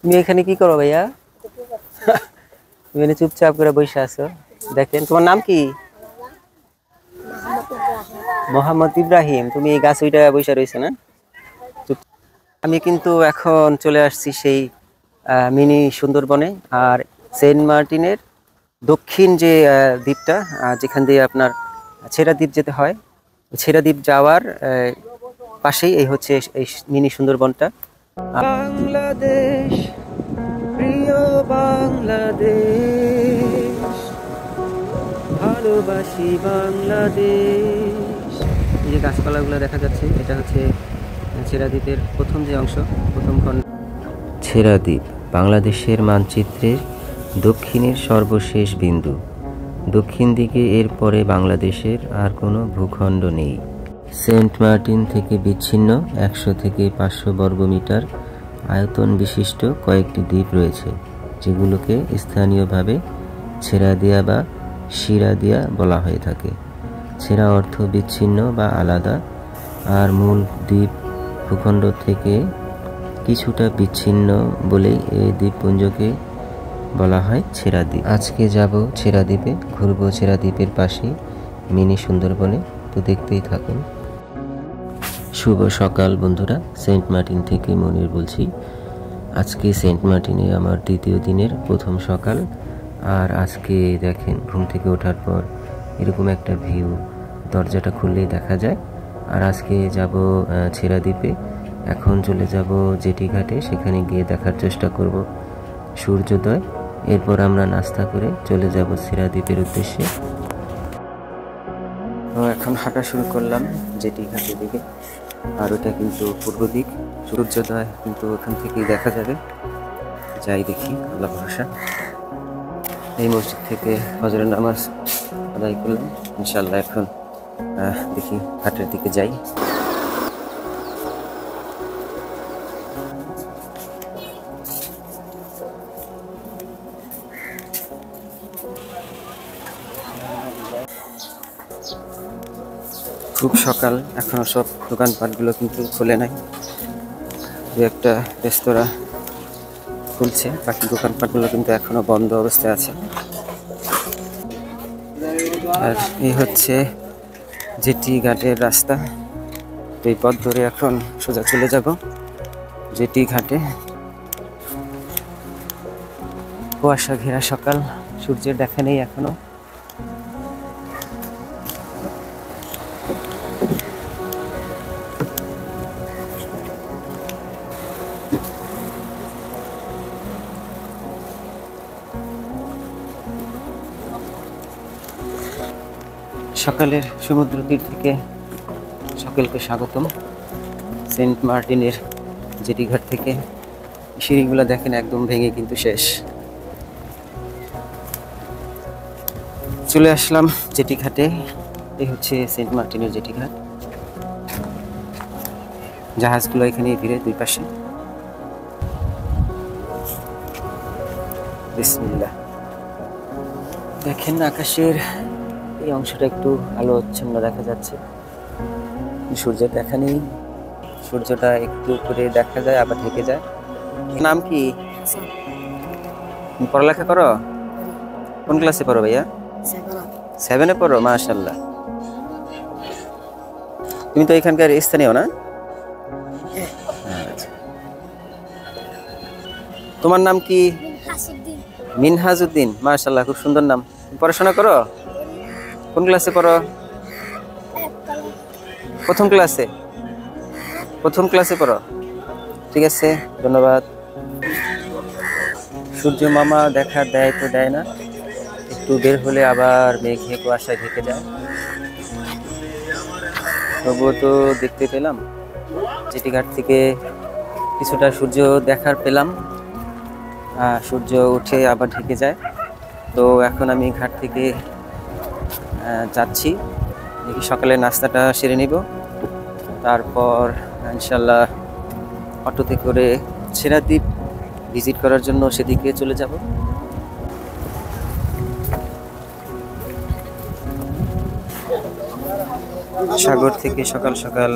তুমি এখানে কি করো ভাইয়া? তুমি এখানে চুপচাপ করে বসে আছো। দেখেন, তোমার নাম কি? মোহাম্মদ ইব্রাহিম। তুমি এই গাছ উইটা বসে রয়েছে না? চুপ- আমি কিন্তু এখন চলে আসছি সেই মিনি সুন্দরবনে। আর সেন্ট মার্টিনের দক্ষিণ যে দ্বীপটা, যেখান দিয়ে আপনার ছেড়া দ্বীপ যেতে হয়, ছেড়া দ্বীপ যাওয়ার পাশেই এই হচ্ছে এই মিনি সুন্দরবনটা। বাংলাদেশ, প্রিয় বাংলাদেশ, ভালোবাসি বাংলাদেশ। এই যে গাছপালাগুলো দেখা যাচ্ছে, এটা হচ্ছে ছেড়া দ্বীপের প্রথম যে অংশ, প্রথম খণ্ড। ছেড়া দ্বীপ বাংলাদেশের মানচিত্রের দক্ষিণের সর্বশেষ বিন্দু। দক্ষিণ দিকে এর পরে বাংলাদেশের আর কোনো ভূখণ্ড নেই। সেন্ট মার্টিন থেকে বিচ্ছিন্ন 100 থেকে 500 বর্গমিটার আয়তন বিশিষ্ট কয়েকটি দ্বীপ রয়েছে, যেগুলোকে স্থানীয়ভাবে ছেড়াদিয়া বা শিরাদিয়া বলা হয়ে থাকে। ছেড়া অর্থ বিচ্ছিন্ন বা আলাদা, আর মূল দ্বীপ ভূখণ্ড থেকে কিছুটা বিচ্ছিন্ন বলেই এই দ্বীপপুঞ্জকে বলা হয় ছেড়া দ্বীপ। আজকে যাব ছেড়া দ্বীপে, ঘুরবো ছেড়া দ্বীপের পাশেই মিনি সুন্দরবনে। তো দেখতেই থাকুন। শুভ সকাল বন্ধুরা, সেন্ট মার্টিন থেকে মনির বলছি। আজকে সেন্ট মার্টিনে আমার দ্বিতীয় দিনের প্রথম সকাল। আর আজকে দেখেন, ঘুম থেকে ওঠার পর এরকম একটা ভিউ দরজাটা খুললেই দেখা যায়। আর আজকে যাব ছেড়া দ্বীপে। এখন চলে যাব জেটি ঘাটে, সেখানে গিয়ে দেখার চেষ্টা করব সূর্যোদয়। এরপর আমরা নাস্তা করে চলে যাব ছেড়া দ্বীপের উদ্দেশ্যে। তো এখন হাঁটা শুরু করলাম জেটি ঘাটের দিকে। আর ওটা কিন্তু পূর্ব দিক, সূর্যোদয় কিন্তু ওখান থেকেই দেখা যাবে। যাই দেখি, আল্লাহ ভরসা। এই মসজিদ থেকে ফজরের নামাজ আদায় করলাম। ইনশাল্লাহ এখন দেখি ঘাটের দিকে যাই। খুব সকাল, এখনো সব দোকানপাটগুলো কিন্তু খুলে নাই। দু একটা রেস্তোরাঁ খুলছে, বাকি দোকানপাটগুলো কিন্তু এখনো বন্ধ অবস্থায় আছে। আর এই হচ্ছে জেটি ঘাটের রাস্তা। এই পথ ধরে এখন সোজা চলে যাব জেটি ঘাটে। কুয়াশা ঘেরা সকাল, সূর্যের দেখা নেই এখনো। সকালের সমুদ্র তীর থেকে সকলকে স্বাগতম। সেন্ট মার্টিনের জেটি ঘাট থেকে সিঁড়িগুলো দেখেন একদম ভেঙে কিন্তু শেষ। চলে আসলাম জেটি ঘাটে। এই হচ্ছে সেন্ট মার্টিনের জেটি ঘাট। জাহাজগুলো এখানে ভিড়ে দুই পাশে। বিসমিল্লাহ। দেখেন আকাশের এই অংশটা একটু আলো আচ্ছন্ন দেখা যাচ্ছে, সূর্যের দেখা নেই। সূর্যটা একটু করে দেখা যায়, আবার ঢেকে যায়। নাম কি? পড়ালেখা করো? কোন ক্লাসে পড়ো ভাইয়া? 7-এ পড়ো, মাশাআল্লাহ। তুমি তো এখানকার স্থানীয় না? আচ্ছা। তোমার নাম কি? মিনহাজউদ্দিন। মাশাআল্লাহ, খুব সুন্দর নাম। পড়াশোনা করো? কোন ক্লাসে পড়ো? প্রথম ক্লাসে। প্রথম ক্লাসে পড়ো, ঠিক আছে, ধন্যবাদ। সূর্য মামা দেখা দেয় তো দেয় না, একটু বের হলে আবার মেঘে কুয়াশায় ঢেকে যায়। তবুও তো দেখতে পেলাম জেটি ঘাট থেকে কিছুটা সূর্য দেখার পেলাম। সূর্য উঠে আবার ঢেকে যায়। তো এখন আমি ঘাট থেকে যাচ্ছি, দেখি সকালে নাস্তাটা সেরে নিব। তারপর ইনশাল্লাহ অটোতে করে ছেড়া দ্বীপ ভিজিট করার জন্য সেদিকে চলে যাব। সাগর থেকে সকাল সকাল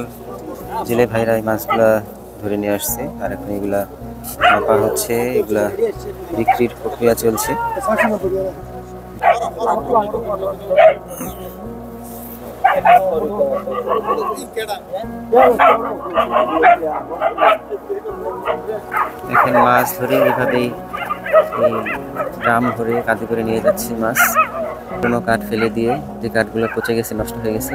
জেলে ভাইরা এই মাছগুলা ধরে নিয়ে আসছে, আর এখন এগুলা মাপা হচ্ছে, এগুলা বিক্রির প্রক্রিয়া চলছে। দেখেন মাছ ধরে এভাবেই ড্রাম ভরে কাঁধে করে নিয়ে যাচ্ছে মাছ। কোনো কাঠ ফেলে দিয়ে, যে কাঠগুলো পচে গেছে, নষ্ট হয়ে গেছে,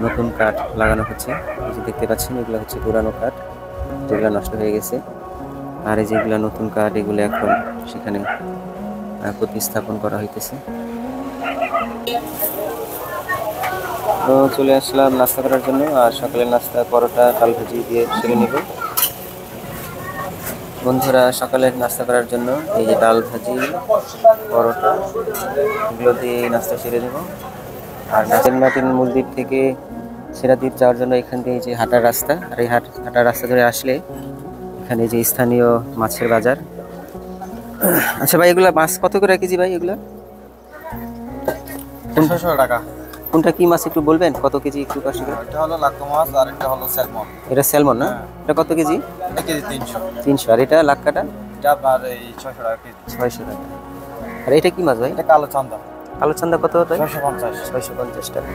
নতুন কাঠ লাগানো হচ্ছে। এই যে দেখতে পাচ্ছেন, এগুলো হচ্ছে পুরানো কাঠ যেগুলো নষ্ট হয়ে গেছে, আর এই যেগুলো নতুন কাঠ, এগুলো এখন সেখানে প্রতিস্থাপন করা হইতেছে। তো চলে আসলাম নাস্তা করার জন্য, আর সকালের নাস্তা পরোটা ডাল ভাজি দিয়ে সেরে নেব। বন্ধুরা, সকালের নাস্তা করার জন্য এই যে ডাল ভাজি, পরোটা, এগুলো দিয়ে নাস্তা সেরে নেব। আর নাচের মন্দির থেকে সেরাদ্বীপ যাওয়ার জন্য এখান দিয়ে যে হাঁটার রাস্তা, আর এই হাঁটার রাস্তা ধরে আসলে এখানে যে স্থানীয় মাছের বাজার। আচ্ছা ভাই, এগুলা মাছ কত করে কেজি ভাই? এগুলা 600 টাকা। কোনটা কি মাছ একটু বলবেন, কত কেজি একটু কষ্ট করে? এটা হলো লাক্কা মাছ, আর এটা হলো স্যালমন। এটা স্যালমন না? এটা কত কেজি? এটা কেজি 300। 300। আর এটা লাক্কাটা? এটা আপনার এই 600 টাকা কেজি। 600 টাকা। আর এটা কি মাছ ভাই? এটা কালো চান্দা। কালো চান্দা কত ভাই? 650। 650 টাকা।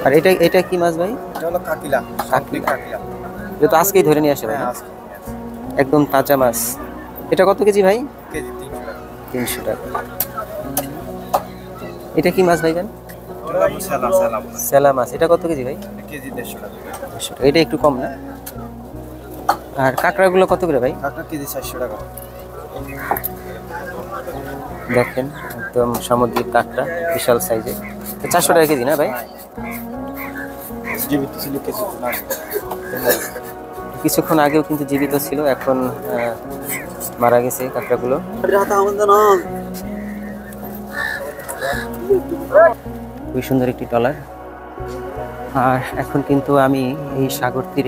আর এটা কি মাছ ভাই? এটা হলো কাকিলা, সামুদ্রিক কাকিলা। এটা তো আজকেই ধরে নিয়ে আসে ভাই? হ্যাঁ, আজকে একদম তাজা মাছ। এটা কত কেজি ভাই? কেজি 300 টাকা। 300 টাকা। এটা কি মাছ ভাই? এটা হলো সেলা। সেলা মাছ। এটা কত কেজি ভাই? এটা কেজি 150 টাকা। 150 টাকা। এটা একটু কম না? আর কাঁকড়াগুলো কত করে ভাই? কাঁকড়া কেজি 400 টাকা। দেখেন একদম সামুদ্রিক কাঁকড়া, বিশাল সাইজের। 400 টাকা কেজি না ভাই? জীবিত ছিল কিছু না, কিছুক্ষণ আগেও কিন্তু জীবিত ছিল, এখন মারা গেছে কাঁকড়াগুলো। খুবই সুন্দর একটি ট্রলার। আর এখন কিন্তু আমি এই সাগর তীর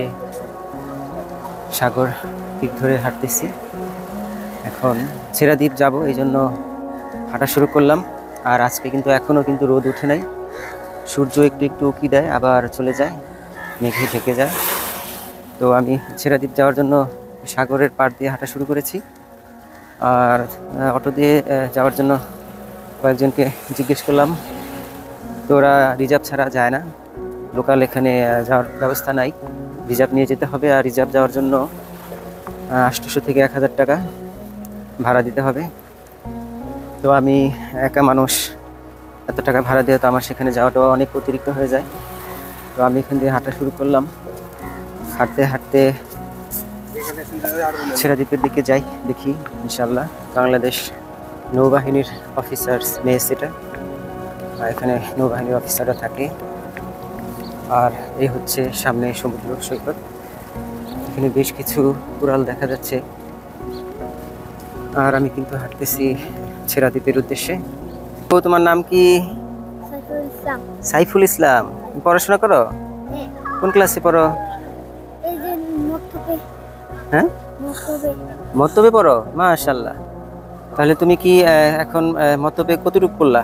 ধরে হাঁটতেছি। এখন সেরাদ্বীপ যাব, এই জন্য হাঁটা শুরু করলাম। আর আজকে কিন্তু এখনও কিন্তু রোদ উঠে নাই, সূর্য একটু একটু উঁকি দেয়, আবার চলে যায়, মেঘে ঢেকে যায়। তো আমি সেরাদ্বীপ যাওয়ার জন্য সাগরের পাড় দিয়ে হাঁটা শুরু করেছি। আর অটো দিয়ে যাওয়ার জন্য কয়েকজনকে জিজ্ঞেস করলাম, তো ওরা রিজার্ভ ছাড়া যায় না, লোকাল এখানে যাওয়ার ব্যবস্থা নাই, রিজার্ভ নিয়ে যেতে হবে। আর রিজার্ভ যাওয়ার জন্য 800 থেকে 1000 টাকা ভাড়া দিতে হবে। তো আমি একা মানুষ, এত টাকা ভাড়া দিয়ে তো আমার সেখানে যাওয়াটাও অনেক অতিরিক্ত হয়ে যায়। তো আমি এখান দিয়ে হাঁটা শুরু করলাম। হাঁটতে হাঁটতে সেরাদ্বীপের দিকে যাই, দেখি ইনশাল্লাহ বাংলাদেশ নৌবাহিনীর অফিসার্স মেস এটা, আর এখানে নৌবাহিনীর অফিসাররা থাকে। আর এই হচ্ছে সামনে সমুদ্র সৈকত, এখানে বেশ কিছু কুড়াল দেখা যাচ্ছে। আর আমি কিন্তু হাঁটতেছি সেরাদ্বীপের উদ্দেশ্যে। তো তোমার নাম কি? সাইফুল ইসলাম। পড়াশোনা করো? কোন ক্লাসে পড়ো? হ্যাঁ, মতবে পড়ো। মাশাআল্লাহ। তাহলে তুমি কি এখন মতবে কতটুকু পড়লা?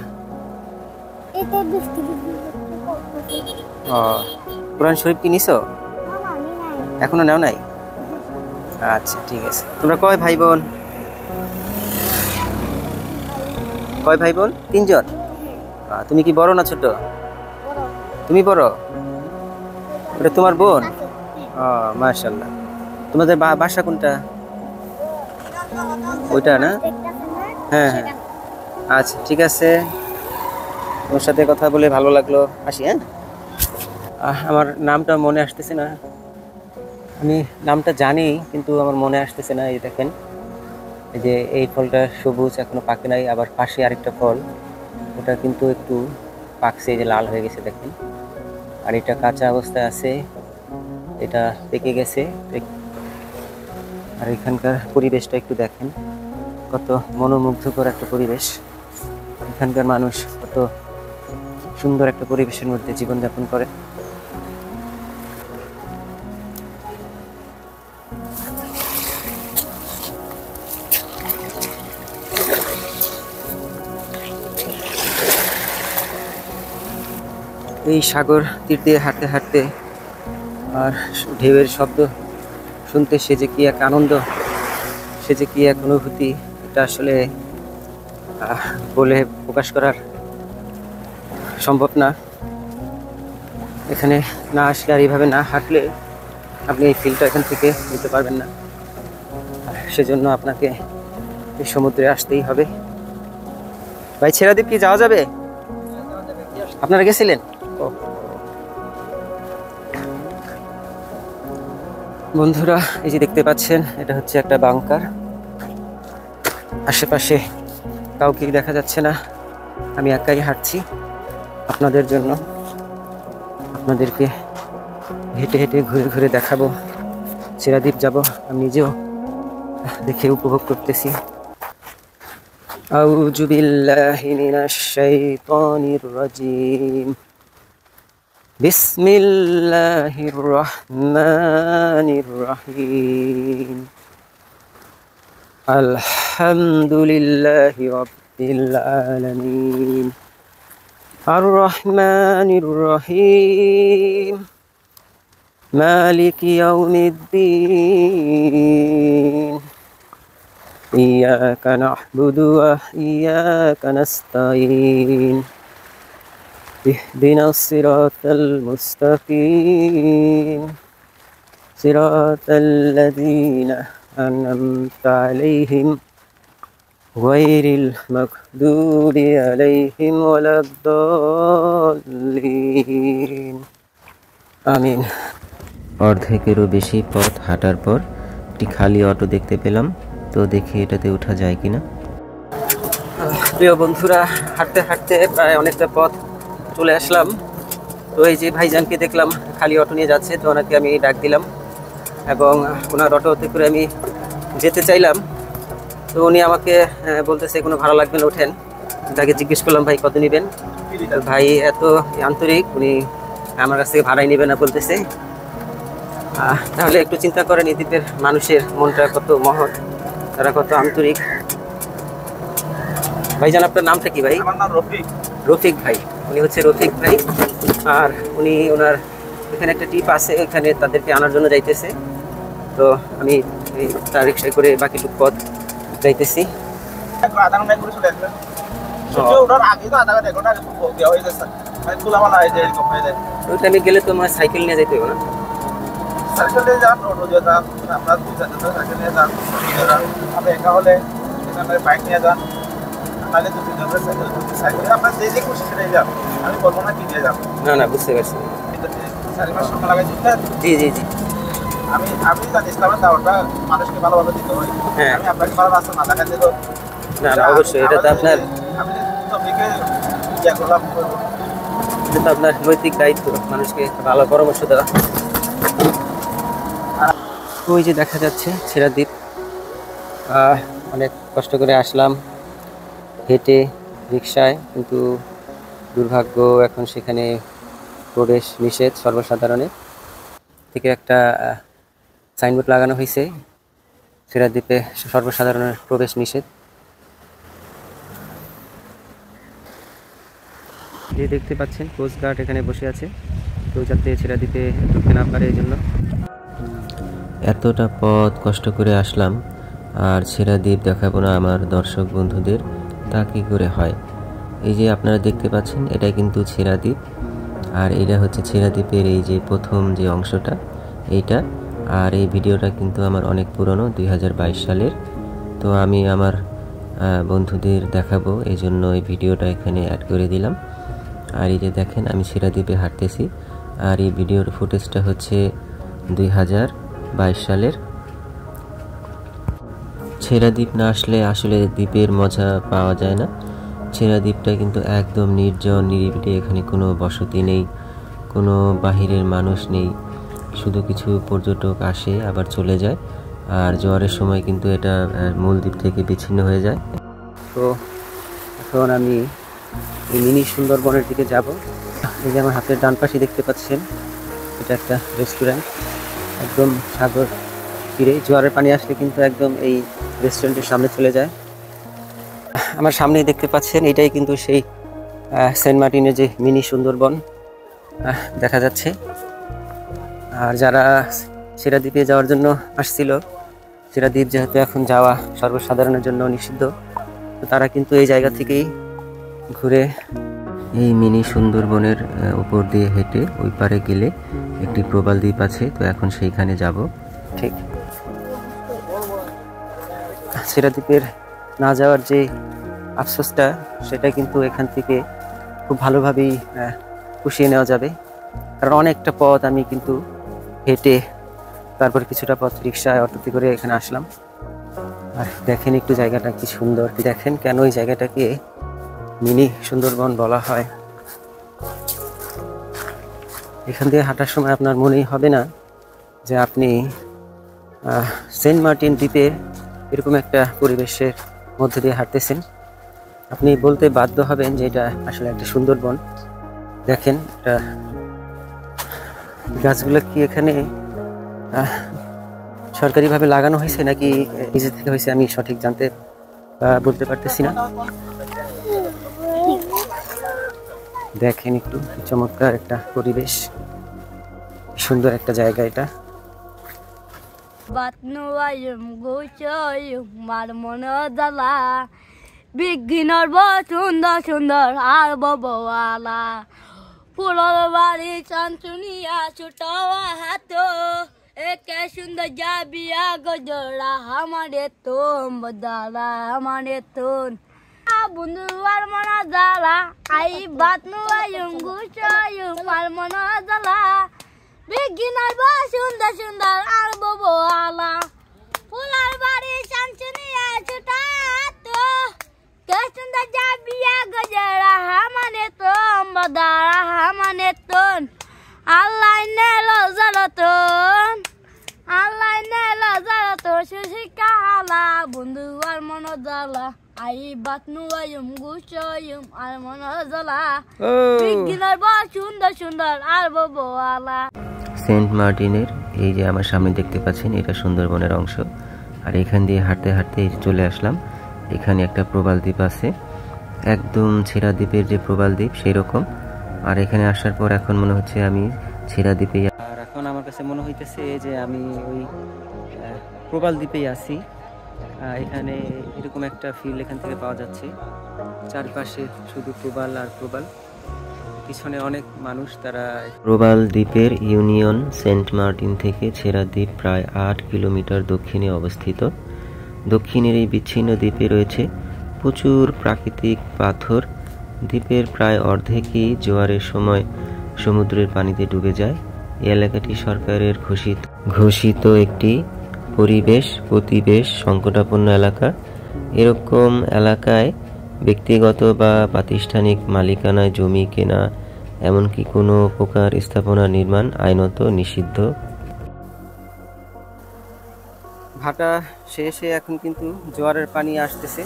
কোরআন শরীফ কি নিছো? এখনো নাও নাই? আচ্ছা ঠিক আছে। তোমরা কয় ভাই বোন? কয় ভাই বোন? 3 জন। তুমি কি বড় না ছোট? তুমি বড়? ওটা তোমার বোন? মাশাআল্লাহ। তোমাদের বাসা কোনটা? ওইটা না? হ্যাঁ হ্যাঁ। আচ্ছা ঠিক আছে, তোমার সাথে কথা বলে ভালো লাগলো, আসি। হ্যাঁ, আমার নামটা মনে আসতেছে না, আমি নামটা জানি কিন্তু আমার মনে আসতেছে না। এই দেখেন, এই যে এই ফলটা সবুজ, এখনো পাকে নাই। আবার পাশে আরেকটা ফল, ওটা কিন্তু একটু পাকছে, এই যে লাল হয়ে গেছে দেখেন। আর এটা কাঁচা অবস্থায় আছে, এটা পেকে গেছে। আর এখানকার পরিবেশটা একটু দেখেন, কত মনোমুগ্ধকর একটা পরিবেশ। এখানকার মানুষ কত সুন্দর একটা পরিবেশের মধ্যে জীবনযাপন করে। এই সাগর তীর দিয়ে হাঁটতে হাঁটতে আর ঢেউয়ের শব্দ শুনতে সে যে কি এক আনন্দ, সে যে কি এক অনুভূতি, এটা আসলে বলে প্রকাশ করার সম্ভব না। এখানে না আসলে আর এইভাবে না হাঁটলে আপনি এই ফিলটা এখান থেকে নিতে পারবেন না। সেজন্য আপনাকে এই সমুদ্রে আসতেই হবে। ভাই ছেড়াদ্বীপ কি যাওয়া যাবে? আপনারা গেছিলেন? বন্ধুরা, এই যে দেখতে পাচ্ছেন, এটা হচ্ছে একটা বাংকার। আশেপাশে কাউকে দেখা যাচ্ছে না, আমি একাই হাঁটছি আপনাদের জন্য। আপনাদেরকে হেঁটে হেঁটে ঘুরে ঘুরে দেখাবো, ছেড়াদ্বীপ যাব, আমি নিজেও দেখে উপভোগ করতেছি। আউযু বিল্লাহি মিনাশ শাইতানির রাজিম। বিসমিল্লাহির রহমানির রহিম। আলহামদুলিল্লাহি রাব্বিল আলামিন। আর রহমানির রহিম। মালিকি ইয়াউমিদ্দিন। إياك نعبد وإياك نستعين. اهدنا الصراط المستقيم صراط الذين أنعمت عليهم غير المغضوب عليهم ولا الضالين آمين. অর্ধেকেরও বেশি পথ হাঁটার পর একটি খালি অটো দেখতে পেলাম, তো দেখি এটাতে ওঠা যায় কিনা। প্রিয় বন্ধুরা, হাঁটতে হাঁটতে প্রায় অনেকটা পথ চলে আসলাম। তো এই যে ভাইজানকে দেখলাম খালি অটো নিয়ে যাচ্ছে, তো ওনাকে আমি ডাক দিলাম এবং ওনার অটোতে করে আমি যেতে চাইলাম। তো উনি আমাকে বলতেছে কোনো ভাড়া লাগবে না, ওঠেন। তাকে জিজ্ঞেস করলাম ভাই কত নেবেন। ভাই এত আন্তরিক, উনি আমার কাছ থেকে ভাড়াই নেবে না বলতেছে। তাহলে একটু চিন্তা করেন এই দ্বীপের মানুষের মনটা কত মহৎ, তারা কত আন্তরিক। ভাইজান আপনার নামটা কি ভাই? আমার নাম রফিক। রফিক ভাই, উনি হচ্ছে রফিক ভাই। আর উনি ওনার এখানে একটা টিপ আছে, ওইখানে তাদেরকে আনার জন্য যাইতেছে। তো আমি তার রিক্সায় করে বাকিটুকু পথ যাইতেছি। আধা ঘন্টা করে চলে আসবেন। সূর্য ওঠার আগে তো আধা ঘন্টা আগে দেওয়া হয়ে যাচ্ছে। মানে খোলামালা হয়ে যায়, এরকম হয়ে যায়। ওই টাইমে গেলে তো আমার সাইকেল নিয়ে যেতে হবে না? সাইকেল নিয়ে যান, অটো দিয়ে যান, আমরা দুই চারজন সাইকেল নিয়ে যান। আপনি একা হলে এখানে বাইক নিয়ে যান, নাহলে দু তিনজনের সাইকেল আপনার যে খুশি সেটাই যান। আমি বলবো না কি দিয়ে যান। না বুঝতে পারছি। 4 মাস সময় লাগাই দিচ্ছেন। জি জি জি। আমি জানি ইসলামের দাওয়াতটা মানুষকে ভালোভাবে দিতে হয়। হ্যাঁ। আমি আপনাকে ভালো রাস্তা না দেখাতে তো না অবশ্যই, এটা তো আপনার, আমি টপিকে ইয়া করলাম, এটা তো আপনার নৈতিক দায়িত্ব মানুষকে ভালো পরামর্শ দেওয়া। ওই যে দেখা যাচ্ছে ছেড়াদ্বীপ। অনেক কষ্ট করে আসলাম হেঁটে, রিক্সায়, কিন্তু দুর্ভাগ্য এখন সেখানে প্রবেশ নিষেধ সর্বসাধারণের থেকে একটা সাইনবোর্ড লাগানো হয়েছে, ছেড়াদ্বীপে সর্বসাধারণের প্রবেশ নিষেধ। যে দেখতে পাচ্ছেন কোস্টগার্ড এখানে বসে আছে, কেউ যাতে ছেড়াদ্বীপে ঢুকতে না পারে এই জন্য। এতটা পথ কষ্ট করে আসলাম আর ছেড়াদ্বীপ দেখাবো না আমার দর্শক বন্ধুদের, তা কী করে হয়? এই যে আপনারা দেখতে পাচ্ছেন, এটা কিন্তু ছেড়াদ্বীপ। আর এটা হচ্ছে ছেড়াদ্বীপের এই যে প্রথম যে অংশটা এইটা। আর এই ভিডিওটা কিন্তু আমার অনেক পুরনো, 2022 সালের। তো আমি আমার বন্ধুদের দেখাবো, এই জন্য এই ভিডিওটা এখানে অ্যাড করে দিলাম। আর এই যে দেখেন আমি ছেড়াদ্বীপে হাঁটতেছি, আর এই ভিডিওর ফুটেজটা হচ্ছে 2022 সালের। ছেড়াদ্বীপ না আসলে আসলে দ্বীপের মজা পাওয়া যায় না। ছেড়াদ্বীপটা কিন্তু একদম নির্জন নিরিবিলি, এখানে কোনো বসতি নেই, কোনো বাহিরের মানুষ নেই, শুধু কিছু পর্যটক আসে আবার চলে যায়। আর জোয়ারের সময় কিন্তু এটা মূল দ্বীপ থেকে বিচ্ছিন্ন হয়ে যায়। তো এখন আমি এই মিনি সুন্দরবনের দিকে যাব। এই যে আমার হাতের ডান পাশে দেখতে পাচ্ছেন, এটা একটা রেস্টুরেন্ট, একদম সাগর তীরে। জোয়ারের পানি আসলে কিন্তু একদম এই রেস্টুরেন্টের সামনে চলে যায়। আমার সামনেই দেখতে পাচ্ছেন, এটাই কিন্তু সেই সেন্ট মার্টিনের যে মিনি সুন্দরবন দেখা যাচ্ছে। আর যারা সেরাদ্বীপে যাওয়ার জন্য আসছিল। সেরাদ্বীপ যেহেতু এখন যাওয়া সর্বসাধারণের জন্য নিষিদ্ধ, তো তারা কিন্তু এই জায়গা থেকেই ঘুরে এই মিনি সুন্দরবনের উপর দিয়ে হেঁটে ওই পারে গেলে একটি প্রবাল দ্বীপ আছে, তো এখন সেইখানে যাব। ঠিক সেরাদ্বীপের না যাওয়ার যে আফসোসটা, সেটা কিন্তু এখান থেকে খুব ভালোভাবেই পুষিয়ে নেওয়া যাবে। কারণ অনেকটা পথ আমি কিন্তু হেঁটে, তারপর কিছুটা পথ রিক্সায় অটোতে করে এখানে আসলাম। আর দেখেন একটু জায়গাটা কি সুন্দর, দেখেন কেন এই জায়গাটাকে মিনি সুন্দরবন বলা হয়। এখান দিয়ে হাঁটার সময় আপনার মনেই হবে না যে আপনি সেন্ট মার্টিন দ্বীপে এরকম একটা পরিবেশের মধ্যে দিয়ে হাঁটতেছেন। আপনি বলতে বাধ্য হবেন যে এটা আসলে একটা সুন্দরবন। দেখেন এটা গাছগুলো কি এখানে সরকারিভাবে লাগানো হয়েছে নাকি নিজে থেকে হয়েছে আমি সঠিক বলতে পারতেছি না। দেখেন একটু চমৎকার একটা পরিবেশ, সুন্দর একটা জায়গা এটা। বিজ্ঞানের সুন্দর সুন্দর আর বালা ফুলের বাড়ি চাঞ্চুনিয়া ছোট হাত একে সুন্দর যাবিয়া গজরা আমারে তোম বদালা আমারে তোন বন্ধু আর মনা জ্বালা আই বাত নুয়ায়ুম গুছায়ুম আর মনা জ্বালা বিজ্ঞানের সুন্দর সুন্দর আর বালা ফুলের বাড়ি চাঞ্চুনিয়া ছোট হাত কে সুন্দর যাবিয়া গজরা আমারে তোম বদালা আমারে তোন আল্লাহ নেলো জ্বালাতন আল্লাহ নেলো জ্বালাতন শিক্ষা হালা বন্ধু আর মন জ্বালা আই বাত নুয়ায়ুম গুছায়ুম আর মন জ্বালা বিজ্ঞানের সুন্দর সুন্দর আর বালা। সেন্ট মার্টিনের এই যে আমার সামনে দেখতে পাচ্ছেন, এটা সুন্দরবনের অংশ। আর এখান দিয়ে হাঁটতে হাঁটতে চলে আসলাম, এখানে একটা প্রবাল দ্বীপ আছে, একদম ছেড়া দ্বীপের যে প্রবাল দ্বীপ সেই রকম। আর এখানে আসার পর এখন মনে হচ্ছে আমি ছেড়া দ্বীপে। আর এখন আমার কাছে মনে হইতেছে যে আমি ওই প্রবাল দ্বীপেই আছি। এখানে এরকম একটা ফিল এখান থেকে পাওয়া যাচ্ছে, চারপাশে শুধু প্রবাল আর প্রবাল, পিছনে অনেক মানুষ। তারা প্রবাল দ্বীপের ইউনিয়ন সেন্ট মার্টিন থেকে ছেড়া দ্বীপ প্রায় 8 কিলোমিটার দক্ষিণে অবস্থিত। দক্ষিণের এই বিচ্ছিন্ন দ্বীপে রয়েছে প্রচুর প্রাকৃতিক পাথর। দ্বীপের প্রায় অর্ধেকই জোয়ারের সময় সমুদ্রের পানিতে ডুবে যায়। এই এলাকাটি সরকারের ঘোষিত একটি পরিবেশ সংকটাপন্ন এলাকা। এরকম এলাকায় ব্যক্তিগত বা প্রাতিষ্ঠানিক মালিকানায় জমি কেনা, এমনকি কোনো প্রকার স্থাপনা নির্মাণ আইনত নিষিদ্ধ। ভাটা শেষে এখন কিন্তু জোয়ারের পানি আসতেছে।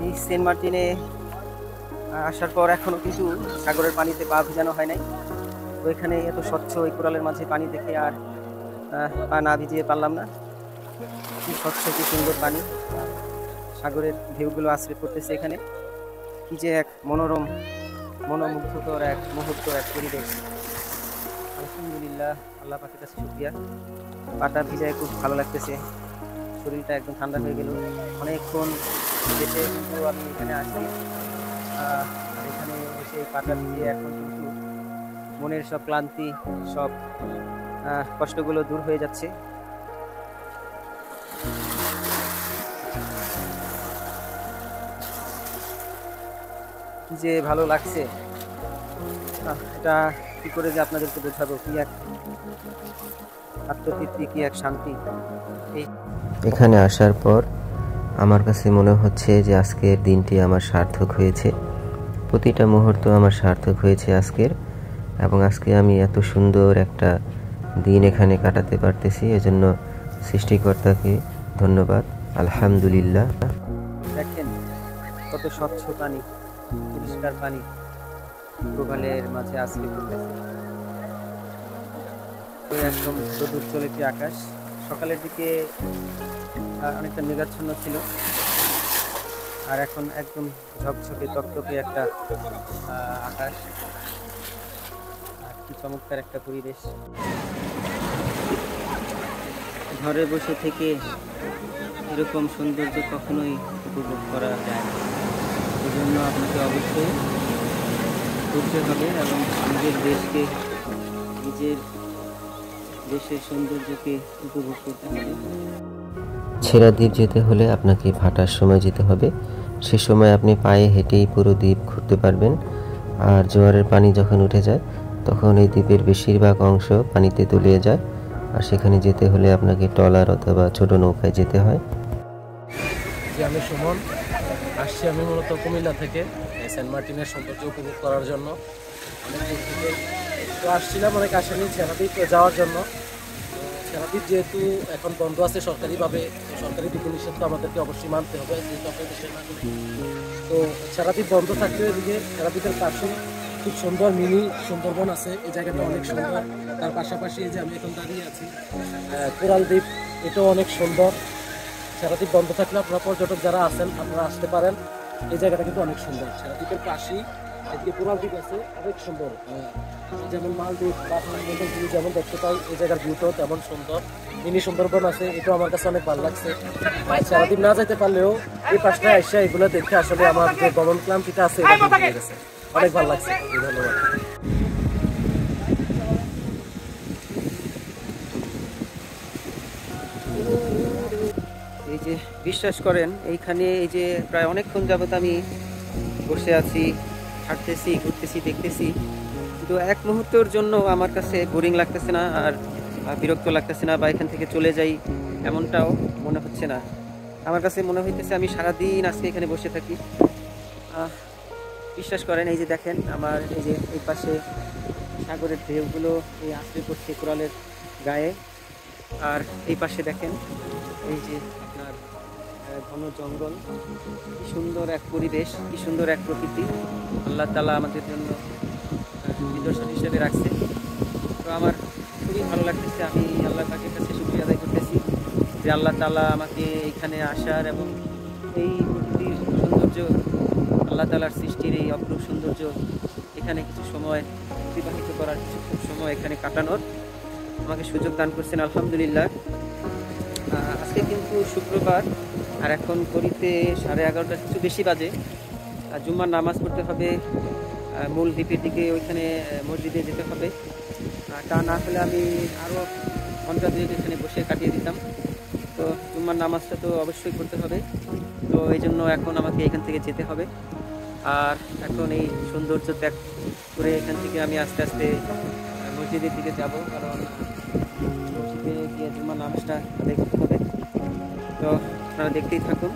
এই সেন্ট মার্টিনে আসার পর এখনো কিন্তু সাগরের পানিতে পা ভিজানো হয় নাই। তো এখানে এত স্বচ্ছ এই কোরালের মাঝে পানি দেখে আর পা না ভিজিয়ে পারলাম না। কি স্বচ্ছ, কি সুন্দর পানি, সাগরের ঢেউগুলো আশ্রয় করতেছে এখানে। কি যে এক মনোরম মনোমুগ্ধকর এক মুহূর্ত, এক পরিবেশ। আলহামদুলিল্লাহ, আল্লাহ পাকের কাছে শুকরিয়া। পাটা ভিজায় খুব ভালো লাগতেছে, শরীরটা একদম ঠান্ডা হয়ে গেল। অনেকক্ষণ যেতে কিন্তু আমি এখানে আসি, এখানে এসে পাটা ভিজিয়ে এখন কিন্তু মনের সব ক্লান্তি, সব কষ্টগুলো দূর হয়ে যাচ্ছে। কি যে ভালো লাগছে, এটা কি করে যে আপনাদেরকে বোঝাবো। কি এক আত্মতৃপ্তি, কি এক শান্তি। এখানে আসার পর আমার কাছে মনে হচ্ছে যে আজকের দিনটি আমার সার্থক হয়েছে। প্রতিটা মুহূর্ত আমার সার্থক হয়েছে আজকের, এবং আজকে আমি এত সুন্দর একটা দিন এখানে কাটাতে পারতেছি, এজন্য সৃষ্টিকর্তাকে ধন্যবাদ। আলহামদুলিল্লাহ। দেখেন কত কত স্বচ্ছ পানি, পরিষ্কার পানি প্রবালের মাঝে আজকে পড়তেছে। একদম প্রদূর একটি আকাশ। সকালের দিকে অনেকটা মেঘাচ্ছন্ন ছিল, আর এখন একদম ঝকঝকে তকতকে একটা আকাশ, কি চমৎকার একটা পরিবেশ। ঘরে বসে থেকে এরকম সৌন্দর্য কখনোই উপভোগ করা যায় না। এই জন্য আপনাকে অবশ্যই ঘুরতে হবে এবং নিজের দেশকে, নিজের দেশের সৌন্দর্যকে উপভোগ করতে হবে। ছেড়া দ্বীপ যেতে হলে আপনাকে ভাটার সময় যেতে হবে। সে সময় আপনি পায়ে হেঁটেই পুরো দ্বীপ ঘুরতে পারবেন। আর জোয়ারের পানি যখন উঠে যায় তখন এই দ্বীপের বেশিরভাগ অংশ পানিতে তলিয়ে যায়, আর সেখানে যেতে হলে আপনাকে ট্রলার অথবা ছোট নৌকায় যেতে হয়। আমি সুমন আসছি, আমি মূলত কুমিল্লা থেকে সেন্ট মার্টিনের সৌন্দর্য উপভোগ করার জন্য অনেক দূর থেকে তো আসছিলাম, অনেক আসেনি ছেড়া দ্বীপ যাওয়ার জন্য। ছেড়া দ্বীপ যেহেতু এখন বন্ধ আছে সরকারিভাবে, সরকারি বিধিনিষেধ তো আমাদেরকে অবশ্যই মানতে হবে, যেহেতু আপনার দেশের নাগরিক। তো ছেড়া দ্বীপ বন্ধ থাকলে এদিকে ছেড়া দ্বীপের পাশে খুব সুন্দর মিনি সুন্দরবন আছে, এই জায়গাটা অনেক সুন্দর। তার পাশাপাশি এই যে আমি এখন দাঁড়িয়ে আছি কোরাল দ্বীপ, এটাও অনেক সুন্দর। ছেড়া দ্বীপ বন্ধ থাকলে আপনারা পর্যটক যারা আছেন আপনারা আসতে পারেন, এই জায়গাটা কিন্তু অনেক সুন্দর। ছেড়া দ্বীপের পাশেই এদিকে কোরাল দ্বীপ আছে, অনেক সুন্দর। যেমন মালদ্বীপ বা ভিউ যেমন দেখতে পাই, এই জায়গার ভিউটাও তেমন সুন্দর। মিনি সুন্দরবন আছে, এটাও আমার কাছে অনেক ভালো লাগছে। ছেড়া দ্বীপ না যেতে পারলেও এই পাশটা এসে এগুলো দেখে আসলে আমার যে গমন ক্লান্তিটা আছে এটা দূর হয়ে গেছে, অনেক ভালো লাগছে। ধন্যবাদ। এই যে বিশ্বাস করেন, এইখানে এই যে প্রায় অনেকক্ষণ যাবত আমি বসে আছি, হাঁটতেছি, ঘুরতেছি, দেখতেছি, কিন্তু এক মুহূর্তের জন্য আমার কাছে বোরিং লাগতেছে না, আর বিরক্ত লাগতেছে না, বা এখান থেকে চলে যাই এমনটাও মনে হচ্ছে না। আমার কাছে মনে হইতেছে আমি সারাদিন আজকে এখানে বসে থাকি। বিশ্বাস করেন, এই যে দেখেন আমার এই যে এই পাশে সাগরের ঢেউগুলো এই আশ্রে পড়ছে কোরালের গায়ে, আর এই পাশে দেখেন এই যে আপনার ঘন জঙ্গল, কি সুন্দর এক পরিবেশ, কি সুন্দর এক প্রকৃতি আল্লাহ তাআলা আমাদের জন্য নিদর্শন হিসেবে রাখছে। তো আমার খুবই ভালো লাগতেছে। আমি আল্লাহ পাকের কাছে শুকরিয়া আদায় করতেছি যে আল্লাহ তাআলা আমাকে এখানে আসার এবং এই প্রকৃতির সৌন্দর্য, আল্লাহ তাআলার সৃষ্টির এই অপরূপ সৌন্দর্য এখানে কিছু সময় অতিবাহিত করার, কিছু সময় এখানে কাটানোর আমাকে সুযোগ দান করছেন, আলহামদুলিল্লাহ। আজকে কিন্তু শুক্রবার, আর এখন ঘড়িতে 11:30 কিছু বেশি বাজে। জুম্মার নামাজ পড়তে হবে, মূল দ্বীপের দিকে ওইখানে মসজিদে যেতে হবে। তা না হলে আমি আরও ঘন্টা দুয়েক এখানে বসে কাটিয়ে দিতাম। তো জুম্মার নামাজটা তো অবশ্যই পড়তে হবে, তো এই জন্য এখন আমাকে এখান থেকে যেতে হবে। আর এখন এই সৌন্দর্য ত্যাগ করে এখান থেকে আমি আস্তে আস্তে মসজিদের দিকে যাব, কারণ মসজিদে গিয়ে জুম্মার নামাজটা আদায় করতে হবে। তো আপনারা দেখতেই থাকুন।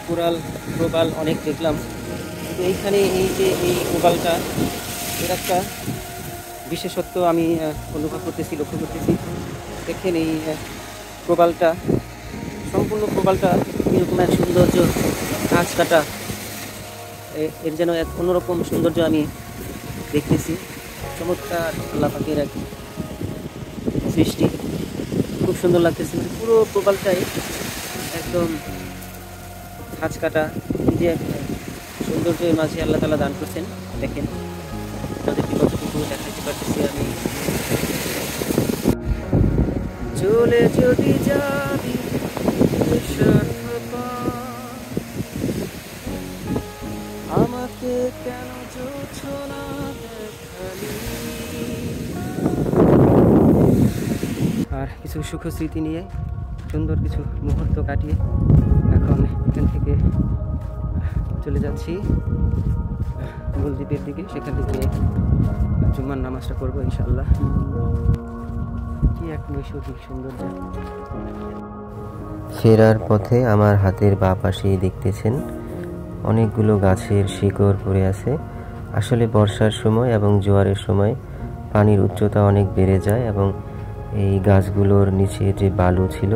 কোরাল প্রবাল অনেক দেখলাম, কিন্তু এইখানে এই যে এই প্রবালটা, এর একটা বিশেষত্ব আমি অনুভব করতেছি, লক্ষ্য করতেছি। দেখেন এই প্রবালটা, সম্পূর্ণ প্রবালটা এরকম এক সৌন্দর্য, গাছ কাটা, এর যেন এক অন্যরকম সৌন্দর্য আমি দেখতেছি। চমৎকার আল্লাহ পাকের এক সৃষ্টি, খুব সুন্দর লাগতেছে। পুরো প্রবালটাই একদম গাছ কাটা, যে সৌন্দর্যের মাঝে আল্লাহ তাআলা দান করছেন। দেখেন তাদেরকে কতটুকু দেখাতে পারতেছি আমি। চলে যদি যাবি আমাকে কেন জোছনা দেখালি। আর কিছু সুখ স্মৃতি নিয়ে, সুন্দর কিছু মুহূর্ত কাটিয়ে এখন এখান থেকে চলে যাচ্ছি মূল দ্বীপের দিকে। সেখান থেকে জুম্মার নামাজটা করবো ইনশাআল্লাহ। কি এক নৈসর্গিক সৌন্দর্য। ফেরার পথে আমার হাতের বাঁ পাশেই দেখতেছেন অনেকগুলো গাছের শিকড় পড়ে আছে। আসলে বর্ষার সময় এবং জোয়ারের সময় পানির উচ্চতা অনেক বেড়ে যায় এবং এই গাছগুলোর নিচে যে বালু ছিল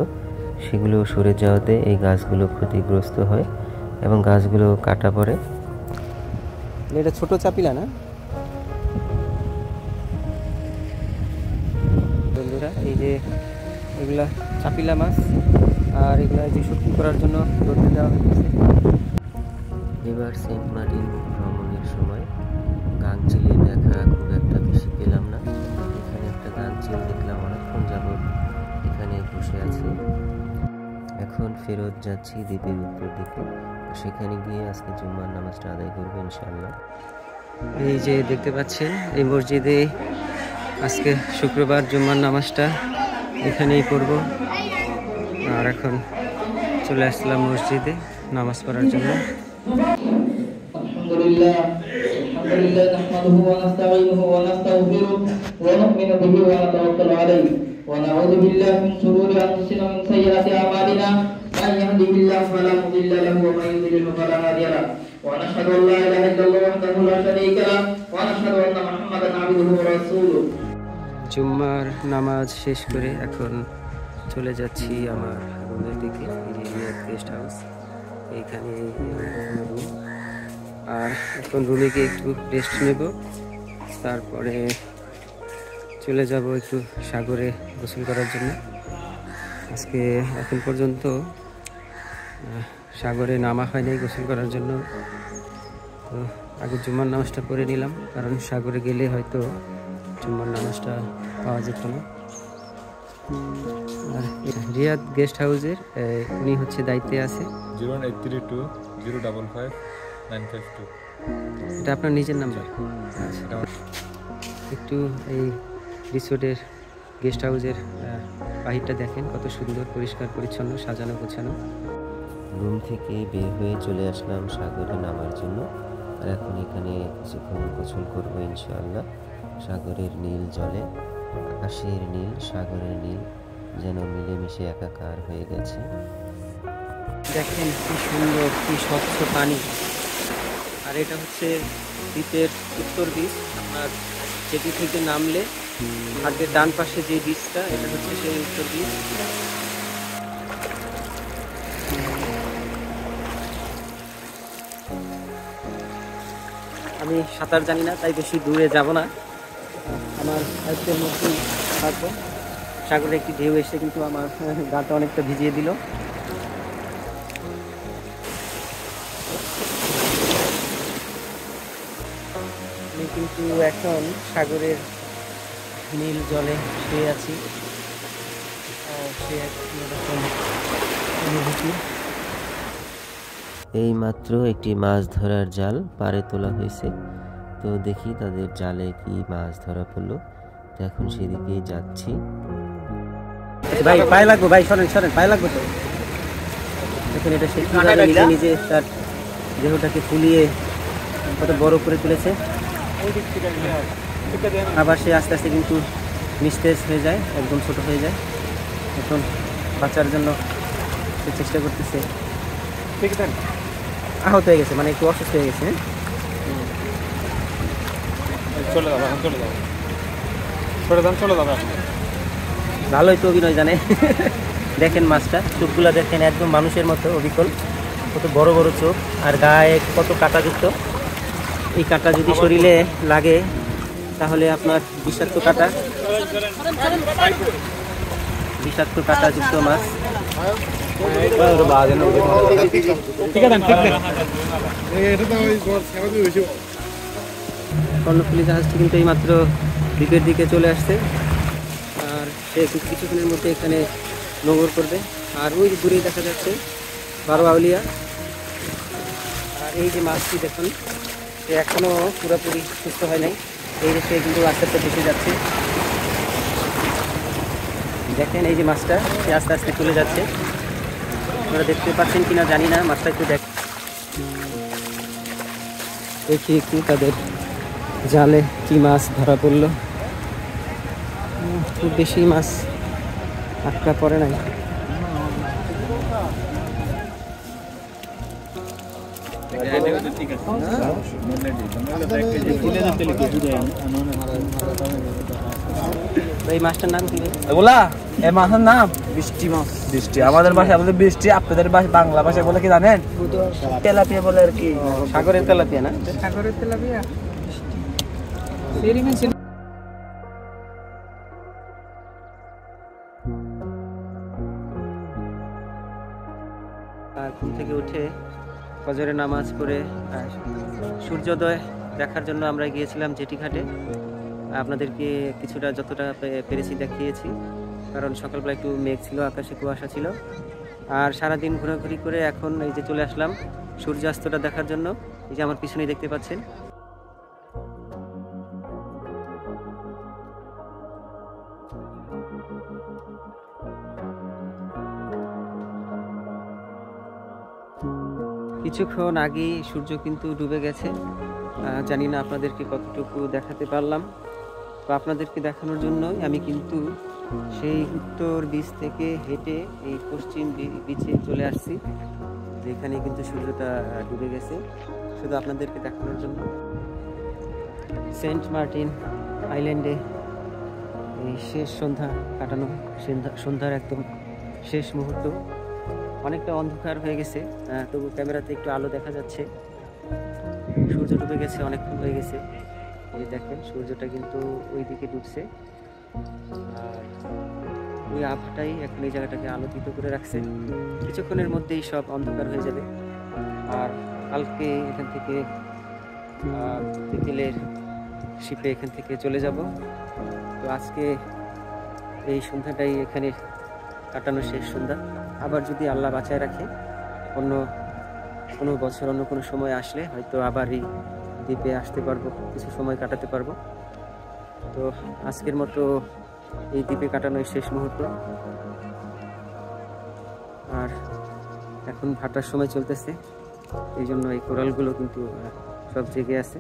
সেগুলো সরে যাওয়াতে এই গাছগুলো ক্ষতিগ্রস্ত হয়। এবং গাছগুলো কাটা পড়ে। এটা ছোট চাপিলা না বন্ধুরা? এই যে এগুলা চাপিলা মাছ, আর এগুলা যে শুটকি করার জন্য ধরতে দেওয়া হয়েছে। এবার সেন্ট মার্টিন ভ্রমণের সময় গাংচিলের দেখা খুব একটা বেশি পেলাম না। এখানে একটা গাংচিল দেখলাম, অনেকক্ষণ যাবত এখানে বসে আছে। এখন ফেরত যাচ্ছি দ্বীপের উত্তর দিকে, সেখানে গিয়ে আজকে জুম্মার নামাজটা আদায় করবো ইনশাআল্লাহ। এই যে দেখতে পাচ্ছেন এই মসজিদে আজকে শুক্রবার জুম্মার নামাজটা এখানেই পড়ব। আর এখন চলে আসলাম মসজিদে নামাজ পড়ার জন্য। আলহামদুলিল্লাহ নাহমাদুহু ওয়া নাস্তাঈনুহু ওয়া নাস্তাগফিরুহু ওয়া নু'মিনু বিহি ওয়া নাতাওয়াক্কালু আলাইহি ওয়া নাউযু বিল্লাহি মিন শুরুরি আনফুসিনা ওয়া মিন সাইয়্যাতি আমালিনা মান ইয়াহদিহিল্লাহু ফালা মুদিল্লা লাহু ওয়া মান ইউদ্লিলহু ফালা হাদিয়া লাহু ওয়া নাশহাদু আল্লা ইলাহা ইল্লাল্লাহু ওয়াহদাহু লা শারীকা লাহু ওয়া নাশহাদু আন্না মুহাম্মাদান আবদুহু ওয়া রাসূলুহু। জুম্মার নামাজ শেষ করে এখন চলে যাচ্ছি আমার রুমের দিকে। এই যে রিয়াদ গেস্ট হাউস, এইখানে রুম। আর এখন রুমে গিয়ে একটু রেস্ট নেব, তারপরে চলে যাব একটু সাগরে গোসল করার জন্য। আজকে এখন পর্যন্ত সাগরে নামা হয়নি গোসল করার জন্য, তো আগে জুম্মার নামাজটা পড়ে নিলাম, কারণ সাগরে গেলে হয়তো জুম্মার নামাজটা পাওয়া যেত না। আর রিয়াদ গেস্ট হাউসের উনি হচ্ছে দায়িত্বে আছে। 08320555952। এটা আপনার নিজের নাম্বার? একটু এই রিসোর্টের গেস্ট হাউসের বাহিরটা দেখেন, কত সুন্দর পরিষ্কার পরিচ্ছন্ন, সাজানো গোছানো। রুম থেকে বের হয়ে চলে আসলাম সাগরে নামার জন্য। আর এখন এখানে কিছুক্ষণ গোসল করবো ইনশাআল্লাহ। সাগরের নীল জলে, আকাশের নীল, সাগরের নীল যেন মিলেমিশে একাকার হয়ে গেছে। দেখেন কি সুন্দর, কি স্বচ্ছ পানি। আর এটা হচ্ছে দ্বীপের উত্তর বিচ। আপনার যেটি থেকে নামলে হাতের ডান পাশে যে বিচটা, এটা হচ্ছে সেই উত্তর বিচ। আমি সাঁতার জানি না, তাই বেশি দূরে যাব না, আমার আয়ত্তের মধ্যেই থাকবো। সাগরে একটি ঢেউ এসে কিন্তু আমার গাটা অনেকটা ভিজিয়ে দিল। আমি কিন্তু এখন সাগরের নীল জলে শুয়ে আছি, সে একরকম অনুভূতি। এই মাত্র একটি মাছ ধরার জাল পাড়ে তোলা হয়েছে, তো দেখি তাদের জালে কি মাছ ধরা পড়লো। তো এখন সেদিকেই যাচ্ছি। ভাই পায়ে লাগবো, ভাই সরেন সরেন, পায়ে লাগবে তো। দেখুন এটা সে কিভাবে নিজে নিজে তার দেহটাকে ফুলিয়ে কত বড় করে তুলেছে। আবার সে আস্তে আস্তে কিন্তু নিস্তেজ হয়ে যায়, একদম ছোট হয়ে যায়। এখন বাঁচার জন্য সে চেষ্টা করতেছে। আহত হয়ে গেছে, মানে একটু অসুস্থ হয়ে গেছে। চলে যাবো, চলে যাবো, চলে যান, চলে যাবো। ভালোই তো অভিনয় জানে। দেখেন মাছটা, চোখগুলো দেখেন একদম মানুষের মতো অবিকল, কত বড় বড় চোখ, আর গায়ে কত কাঁটাযুক্ত। এই কাঁটা যদি শরীরে লাগে তাহলে আপনার বিষাক্ত কাঁটা, বিষাক্ত কাঁটাযুক্ত মাছ। কর্ণফুলী জাহাজটি কিন্তু এইমাত্র দ্বীপের দিকে চলে আসছে, আর সে কিছুক্ষণের মধ্যে এখানে নোঙর করবে। আর ওই দূরেই দেখা যাচ্ছে বারো আউলিয়া। আর এই যে মাছটি দেখুন, সে এখনও পুরোপুরি সুস্থ হয় নাই, এই যে সে কিন্তু আস্তে আস্তে ভেসে যাচ্ছে। দেখেন এই যে মাছটা, সে আস্তে আস্তে চলে যাচ্ছে। আপনারা দেখতে পাচ্ছেন কিনা জানি না, মাছটা একটু দেখি একটু তাদের জালে কি মাছ ধরা পড়লো। খুব বেশি মাছ আটকা পড়ে নাই। এই মাছটার নাম কি? এগুলা এই মাছের নাম বৃষ্টি মাছ। বৃষ্টি আমাদের ভাষায় বলে বৃষ্টি, আপনাদের বাংলা ভাষায় বলে কি জানেন? তেলাপিয়া বলে আর কি। সাগরের তেলাপিয়া না? সাগরের তেলাপিয়া। আর ঘুম থেকে উঠে ফজরের নামাজ পড়ে সূর্যোদয় দেখার জন্য আমরা গিয়েছিলাম জেটি ঘাটে। আপনাদেরকে কিছুটা যতটা পেরেছি দেখিয়েছি, কারণ সকালবেলা একটু মেঘ ছিল, আকাশে কুয়াশা ছিল। আর সারাদিন ঘোরাঘুরি করে এখন এই যে চলে আসলাম সূর্যাস্তটা দেখার জন্য। এই যে আমার পিছনেই দেখতে পাচ্ছেন। কিছুক্ষণ আগেই সূর্য কিন্তু ডুবে গেছে। জানি না আপনাদেরকে কতটুকু দেখাতে পারলাম। তো আপনাদেরকে দেখানোর জন্যই আমি কিন্তু সেই উত্তর বিচ থেকে হেঁটে এই পশ্চিম বিচে চলে আসছি, যেখানে কিন্তু সূর্যটা ডুবে গেছে, শুধু আপনাদেরকে দেখানোর জন্য। সেন্ট মার্টিন আইল্যান্ডে এই শেষ সন্ধ্যা কাটানো, সন্ধ্যার একদম শেষ মুহূর্ত। অনেকটা অন্ধকার হয়ে গেছে, তবু ক্যামেরাতে একটু আলো দেখা যাচ্ছে। সূর্য ডুবে গেছে, অনেকক্ষণ হয়ে গেছে। এই দেখেন সূর্যটা কিন্তু ওই দিকে ডুবছে, আর ওই আভাটাই এখন এই জায়গাটাকে আলোকিত করে রাখছে। কিছুক্ষণের মধ্যেই সব অন্ধকার হয়ে যাবে। আর কালকে এখান থেকে বিকেলের শিপে এখান থেকে চলে যাব। তো আজকে এই সন্ধ্যাটাই এখানে কাটানো শেষ সন্ধ্যা। আবার যদি আল্লাহ বাঁচায় রাখে, অন্য কোনো বছর অন্য কোনো সময় আসলে হয়তো আবার এই দ্বীপে আসতে পারবো, কিছু সময় কাটাতে পারবো। তো আজকের মতো এই দ্বীপে কাটানোই শেষ মুহূর্ত। আর এখন ভাটার সময় চলতেছে, এই জন্য এই কোরালগুলো কিন্তু সব জেগে আছে।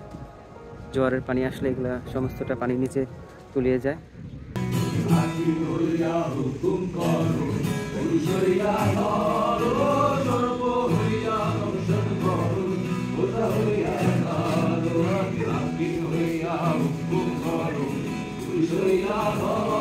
জোয়ারের পানি আসলে এগুলা সমস্তটা পানির নিচে তলিয়ে যায়। Oh